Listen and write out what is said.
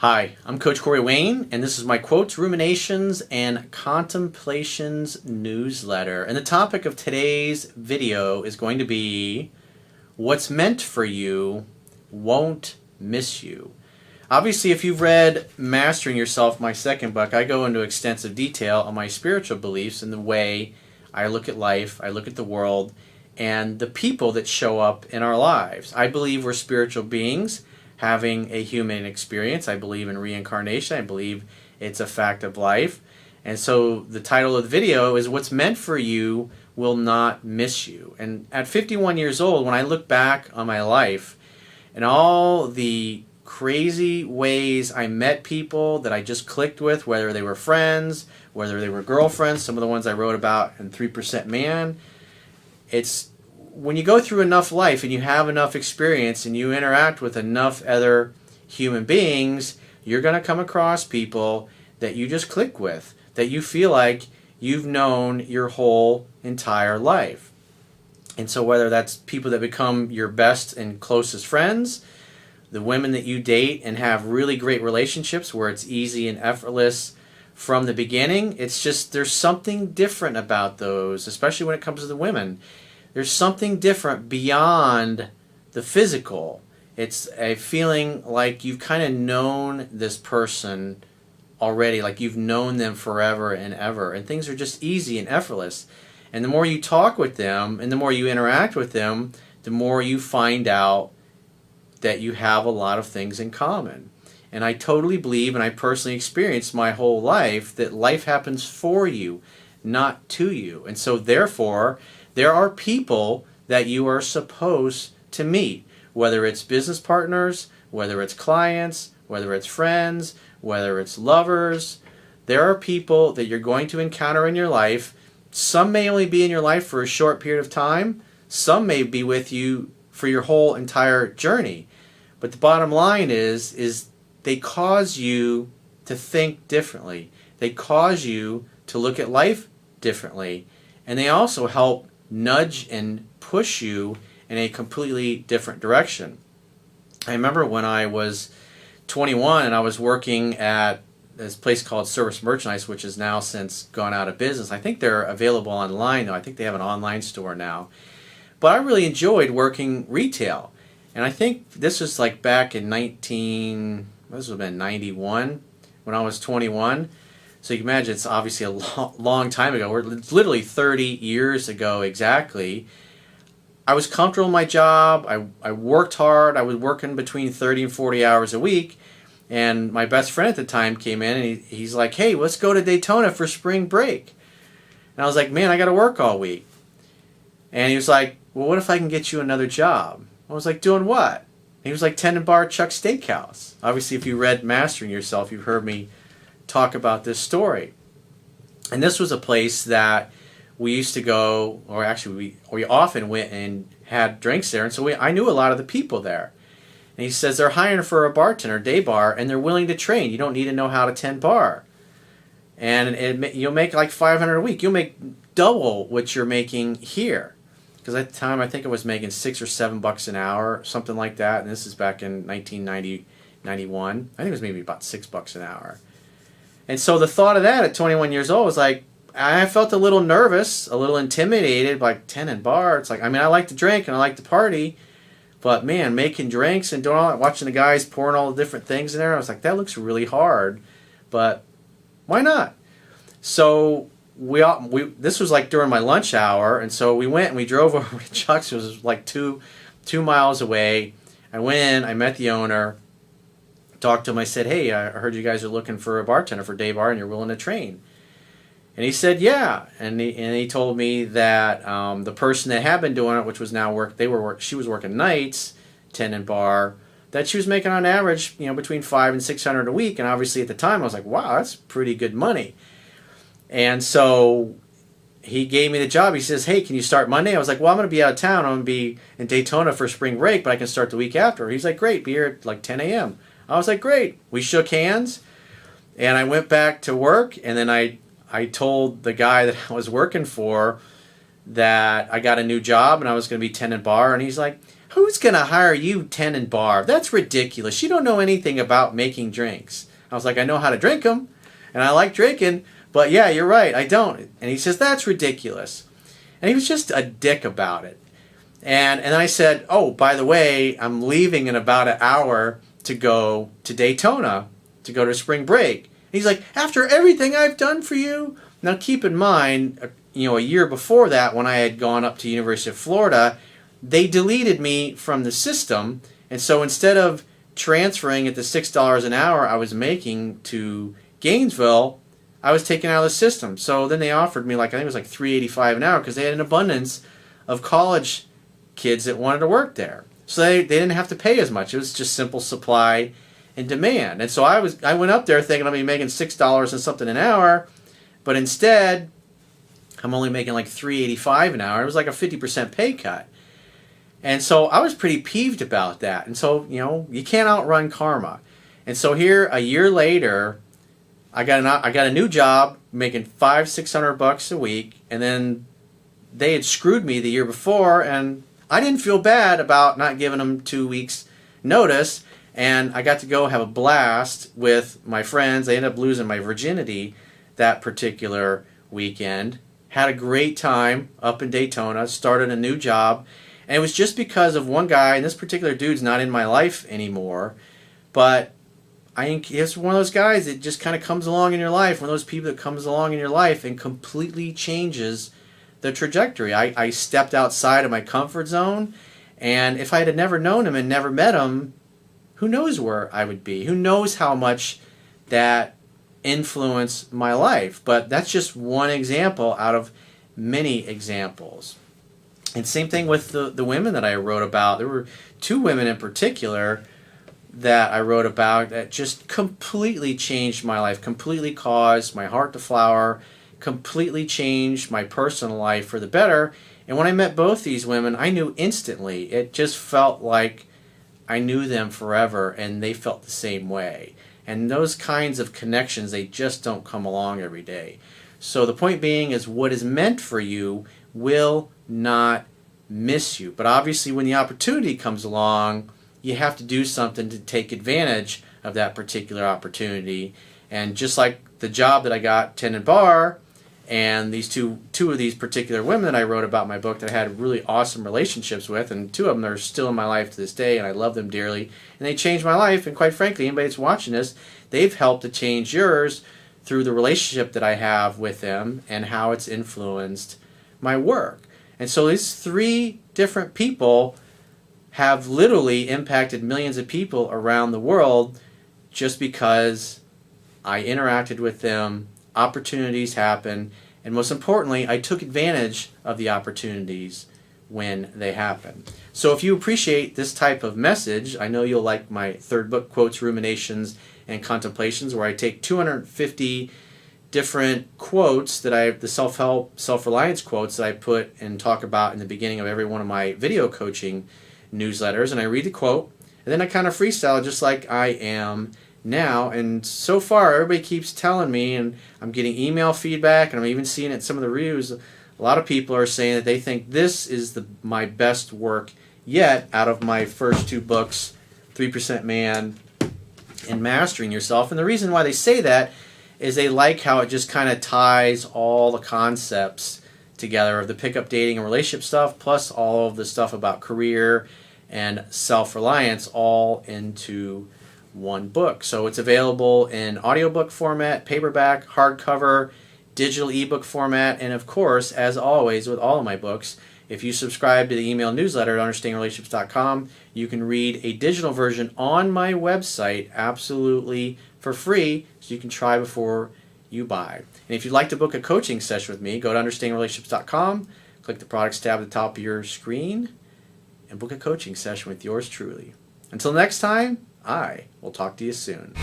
Hi, I'm Coach Corey Wayne, and this is my Quotes, Ruminations, and Contemplations newsletter. And the topic of today's video is going to be what's meant for you won't miss you. Obviously, if you've read Mastering Yourself, my second book, I go into extensive detail on my spiritual beliefs and the way I look at life, I look at the world, and the people that show up in our lives. I believe we're spiritual beings having a human experience. I believe in reincarnation. I believe it's a fact of life. And so the title of the video is What's Meant for You Will Not Miss You. And at 51 years old, when I look back on my life and all the crazy ways I met people that I just clicked with, whether they were friends, whether they were girlfriends, some of the ones I wrote about in 3% Man, it's when you go through enough life and you have enough experience and you interact with enough other human beings, you're going to come across people that you just click with, that you feel like you've known your whole entire life. And so whether that's people that become your best and closest friends, the women that you date and have really great relationships where it's easy and effortless from the beginning, it's just there's something different about those, especially when it comes to the women. There's something different beyond the physical. It's a feeling like you've kind of known this person already, like you've known them forever and ever, and things are just easy and effortless. And the more you talk with them and the more you interact with them, the more you find out that you have a lot of things in common. And I totally believe, and I personally experienced my whole life, that life happens for you, not to you. And so therefore, there are people that you are supposed to meet, whether it's business partners, whether it's clients, whether it's friends, whether it's lovers. There are people that you're going to encounter in your life. Some may only be in your life for a short period of time. Some may be with you for your whole entire journey. But the bottom line is they cause you to think differently. They cause you to look at life differently. And they also help nudge and push you in a completely different direction. I remember when I was 21 and I was working at this place called Service Merchandise, which has now since gone out of business. I think they're available online though. I think they have an online store now. But I really enjoyed working retail. And I think this was like back in 91 when I was 21. So you can imagine it's obviously a long time ago. It's literally 30 years ago exactly. I was comfortable in my job. I worked hard. I was working between 30 and 40 hours a week. And my best friend at the time came in and he's like, hey, let's go to Daytona for spring break. And I was like, man, I got to work all week. And he was like, well, what if I can get you another job? I was like, doing what? And he was like, Tendon Bar Chuck's Steakhouse. Obviously, if you read Mastering Yourself, you've heard me talk about this story. And this was a place that we used to go, or actually we often went and had drinks there. And so I knew a lot of the people there. And he says they're hiring for a bartender, day bar, and they're willing to train. You don't need to know how to tend bar. And you'll make like $500 a week. You'll make double what you're making here. Because at the time I think I was making $6 or $7 an hour, something like that. And this is back in 1991. I think it was maybe about $6 an hour. And so the thought of that at 21 years old was like, I felt a little nervous, a little intimidated, like Tendon Bar. It's like, I mean, I like to drink and I like to party, but man, making drinks and doing all that, watching the guys pouring all the different things in there, I was like, that looks really hard, but why not? So this was like during my lunch hour, and so we went and we drove over to Chuck's. It was like two miles away. I went in, I met the owner, talked to him. I said, hey, I heard you guys are looking for a bartender for day bar and you're willing to train. And he said, yeah. And he told me that the person that had been doing it, which was now she was working nights, Tendon Bar, that she was making on average, between $500 and $600 a week. And obviously at the time I was like, wow, that's pretty good money. And so he gave me the job. He says, hey, can you start Monday? I was like, well, I'm going to be out of town. I'm going to be in Daytona for spring break, but I can start the week after. He's like, great, be here at like 10 a.m. I was like, great. We shook hands, and I went back to work, and then I told the guy that I was working for that I got a new job and I was going to be Tendon Bar, and he's like, who's going to hire you tend and bar? That's ridiculous. You don't know anything about making drinks. I was like, I know how to drink them, and I like drinking, but yeah, you're right, I don't. And he says, that's ridiculous. And he was just a dick about it. And then I said, oh, by the way, I'm leaving in about an hour to go to Daytona, to go to spring break. And he's like, after everything I've done for you? Now keep in mind, a year before that, when I had gone up to University of Florida, they deleted me from the system. And so instead of transferring at the $6 an hour I was making to Gainesville, I was taken out of the system. So then they offered me, I think it was like $3.85 an hour, because they had an abundance of college kids that wanted to work there. So they didn't have to pay as much. It was just simple supply and demand. And so I went up there thinking I'd be making $6 and something an hour, but instead I'm only making like $3.85 an hour. It was like a 50% pay cut. And so I was pretty peeved about that. And so, you can't outrun karma. And so here, a year later, I got a new job making $500-600 a week, and then they had screwed me the year before, and I didn't feel bad about not giving them 2 weeks notice, and I got to go have a blast with my friends. I ended up losing my virginity that particular weekend. Had a great time up in Daytona, started a new job, and it was just because of one guy, and this particular dude's not in my life anymore, but I think it's one of those guys that just kind of comes along in your life, one of those people that comes along in your life and completely changes the trajectory. I stepped outside of my comfort zone, and if I had never known him and never met him, who knows where I would be? Who knows how much that influenced my life? But that's just one example out of many examples. And same thing with the women that I wrote about. There were 2 women in particular that I wrote about that just completely changed my life, completely caused my heart to flower, completely changed my personal life for the better. And when I met both these women, I knew instantly. It just felt like I knew them forever, and they felt the same way. And those kinds of connections, they just don't come along every day. So the point being is, what is meant for you will not miss you. But obviously when the opportunity comes along, you have to do something to take advantage of that particular opportunity. And just like the job that I got tending bar, and these two of these particular women that I wrote about in my book that I had really awesome relationships with, and 2 of them are still in my life to this day, and I love them dearly, and they changed my life. And quite frankly, anybody that's watching this, they've helped to change yours through the relationship that I have with them and how it's influenced my work. And so these 3 different people have literally impacted millions of people around the world just because I interacted with them, opportunities happen, and most importantly, I took advantage of the opportunities when they happen. So if you appreciate this type of message, I know you'll like my 3rd book, Quotes, Ruminations, and Contemplations, where I take 250 different quotes that the self-help, self-reliance quotes that I put and talk about in the beginning of every one of my video coaching newsletters, and I read the quote, and then I kind of freestyle just like I am now. And so far everybody keeps telling me, and I'm getting email feedback, and I'm even seeing it in some of the reviews, a lot of people are saying that they think this is my best work yet out of my first 2 books, 3% Man and Mastering Yourself. And the reason why they say that is they like how it just kind of ties all the concepts together of the pickup, dating, and relationship stuff, plus all of the stuff about career and self-reliance, all into one book. So it's available in audiobook format, paperback, hardcover, digital ebook format, and of course, as always with all of my books, if you subscribe to the email newsletter at understandingrelationships.com, you can read a digital version on my website absolutely for free, so you can try before you buy. And if you'd like to book a coaching session with me, go to understandingrelationships.com, click the products tab at the top of your screen, and book a coaching session with yours truly. Until next time, I will talk to you soon.